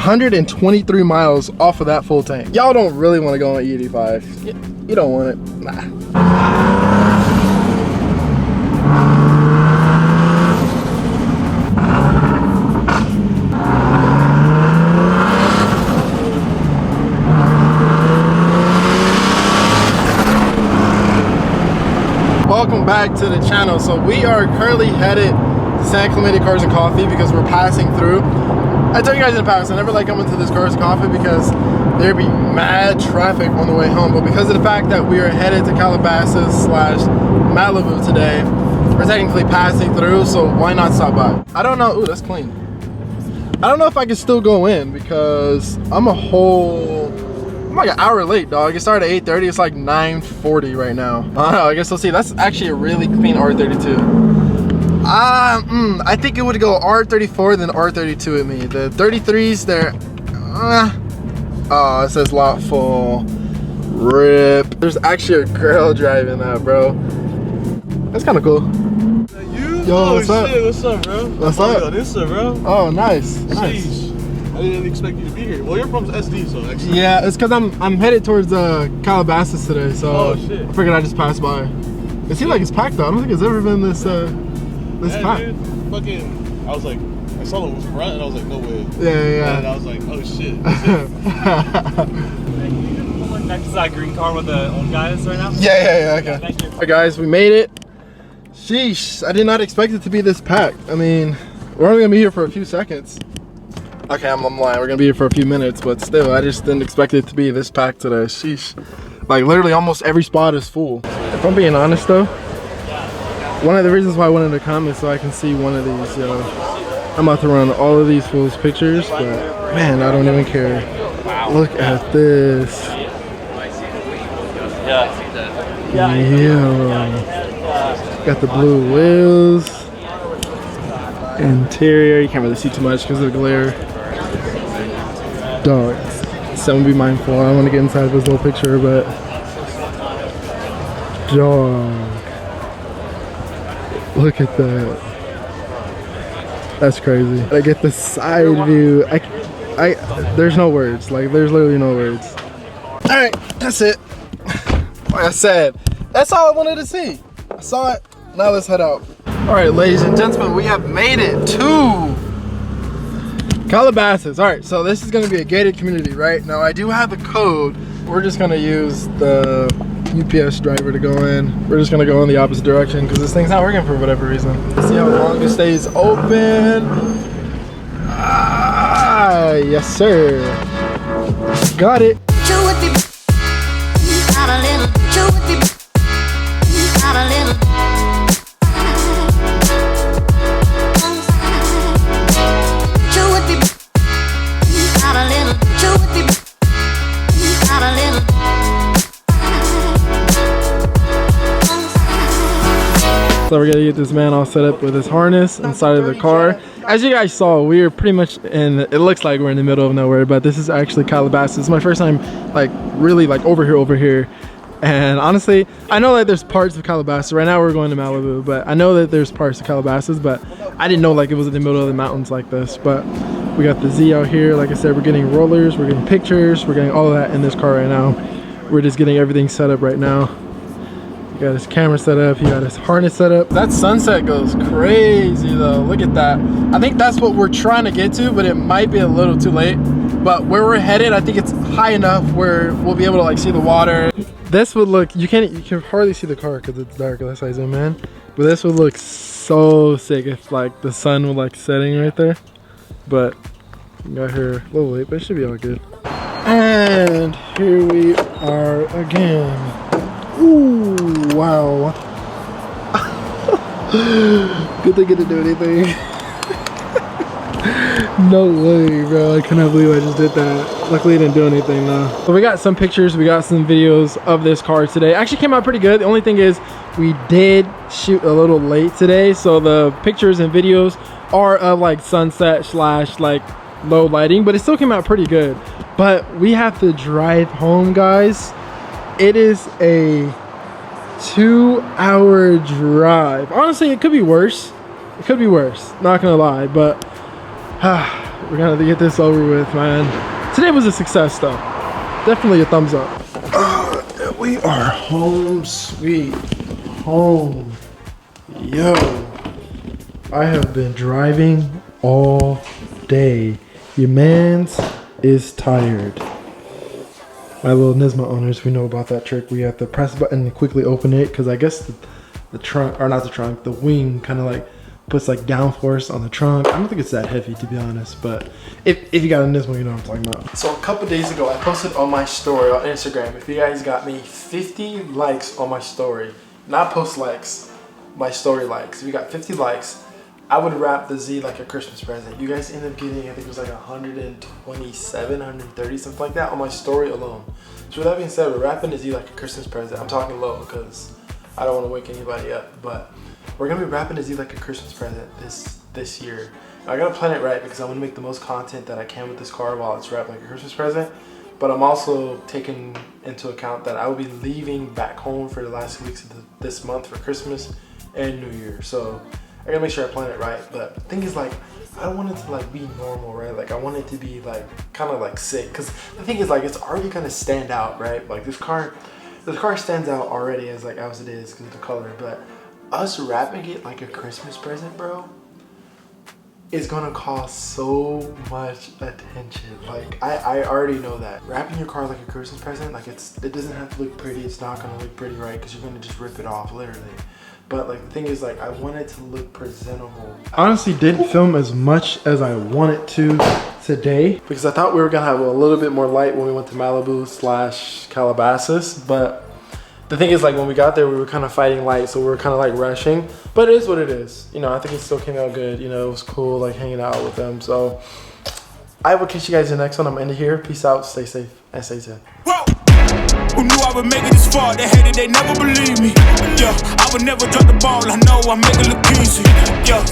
$123 miles off of that full tank. Y'all don't really want to go on E85. You don't want it. Nah. Welcome back to the channel. So we are currently headed to San Clemente Cars and Coffee because we're passing through. I told you guys in the past, I never like coming to this Cars and Coffee because there'd be mad traffic on the way home. But because of the fact that we are headed to Calabasas / Malibu today, we're technically passing through, so why not stop by? I don't know. Ooh, that's clean. I don't know if I can still go in because I'm like an hour late, dog. It started at 8:30. It's like 9:40 right now. I don't know. I guess we'll see. That's actually a really clean R32. I think it would go R34 than R32 with me. The 33s, they're oh, it says lot full. Rip. There's actually a girl driving that, bro. That's kind of cool. Yo, what's up? Shit, what's up, bro? What's up? On Insta, bro. Oh, nice. Nice. Jeez. I didn't expect you to be here. Well, you're from SD, so actually. Yeah, it's because I'm headed towards Calabasas today, so oh, shit. I figured I'd just pass by. It seems like it's packed though. I don't think it's ever been this packed. Dude, fucking, I was like, I saw the front and I was like, no way. Yeah. And I was like, oh shit. Next to that green car with the old guys right now? Yeah, okay. Thank you. Alright guys, we made it. Sheesh, I did not expect it to be this packed. I mean, we're only gonna be here for a few seconds. Okay, I'm lying, we're gonna be here for a few minutes, but still, I just didn't expect it to be this packed today. Sheesh. Like literally almost every spot is full. If I'm being honest though, one of the reasons why I wanted to come is so I can see one of these, I'm about to run all of these fools pictures, but man, I don't even care. Look at this. Yeah. Got the blue wheels. Interior, you can't really see too much because of the glare. Dog. Someone be mindful. I don't want to get inside of this little picture, but dog. Look at that. That's crazy. I get the side view. There's no words. Like, there's literally no words. All right, that's it. Like I said, that's all I wanted to see. I saw it. Now let's head out. All right, ladies and gentlemen, we have made it to Calabasas. All right, so this is gonna be a gated community, right? Now I do have the code. We're just gonna use the UPS driver to go in. We're just gonna go in the opposite direction because this thing's not working for whatever reason. Let's see how long it stays open. Ah, yes sir. Got it. So we're gonna get this man all set up with his harness inside of the car. As you guys saw, we are pretty much in, it looks like we're in the middle of nowhere, but this is actually Calabasas. It's my first time like really like over here. And honestly, I know that there's parts of Calabasas. Right now we're going to Malibu, but I know that there's parts of Calabasas, but I didn't know like it was in the middle of the mountains like this. But we got the Z out here. Like I said, we're getting rollers, we're getting pictures, we're getting all of that in this car right now. We're just getting everything set up right now. He got his camera set up, he got his harness set up. That sunset goes crazy though, look at that. I think that's what we're trying to get to, but it might be a little too late. But where we're headed, I think it's high enough where we'll be able to like see the water. This would look, you can hardly see the car because it's dark, that's why I zoom in. But this would look so sick if like the sun was like setting right there. But we got here a little late, but it should be all good. And here we are again. Ooh, wow. Good thing I didn't do anything. No way, bro. I cannot believe I just did that. Luckily, it didn't do anything though. So we got some pictures, we got some videos of this car today. Actually came out pretty good. The only thing is we did shoot a little late today. So the pictures and videos are of like sunset slash like low lighting, but it still came out pretty good. But we have to drive home, guys. It is a 2-hour drive. Honestly, it could be worse. It could be worse, not gonna lie, but we're gonna have to get this over with, man. Today was a success though. Definitely a thumbs up. We are home, sweet home. Yo, I have been driving all day. Your man's is tired. My little Nismo owners, we know about that trick. We have to press the button and quickly open it because I guess the trunk, or not the trunk, the wing kind of like puts like downforce on the trunk. I don't think it's that heavy, to be honest, but if you got a Nismo, you know what I'm talking about. So a couple days ago, I posted on my story on Instagram, if you guys got me 50 likes on my story, not post likes, my story likes. If you got 50 likes, I would wrap the Z like a Christmas present. You guys ended up getting, I think it was like 127, 130, something like that on my story alone. So with that being said, we're wrapping the Z like a Christmas present. I'm talking low because I don't want to wake anybody up, but we're gonna be wrapping the Z like a Christmas present this year. I gotta plan it right because I want to make the most content that I can with this car while it's wrapped like a Christmas present. But I'm also taking into account that I will be leaving back home for the last weeks of this month for Christmas and New Year. So I gotta make sure I plan it right. But the thing is, like, I don't want it to like be normal, right? Like I want it to be like kind of like sick, because the thing is, like, it's already gonna stand out, right? Like this car stands out already as it is because of the color. But us wrapping it like a Christmas present, bro, is gonna cost so much attention. Like I already know that wrapping your car like a Christmas present, like it doesn't have to look pretty. It's not gonna look pretty, right? Because you're gonna just rip it off, literally. But like the thing is, like, I want it to look presentable. I honestly didn't film as much as I wanted to today because I thought we were gonna have a little bit more light when we went to Malibu / Calabasas. But the thing is, like, when we got there, we were kind of fighting light, so we were kind of like rushing. But it is what it is. You know, I think it still came out good. You know, it was cool, like, hanging out with them. So I will catch you guys in the next one. I'm ending here. Peace out. Stay safe and stay tuned. Who knew I would make it this far? They hated, they never believe me. Yeah, I would never drop the ball. I know I make it look easy. Yeah,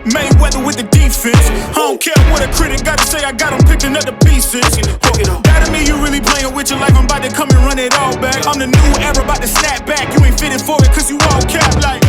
Mayweather with the defense. I don't care what a critic got to say. I got them picking up the pieces. That to me, you really playing with your life. I'm about to come and run it all back. I'm the new era, about to snap back. You ain't fitting for it, cause you all cap like.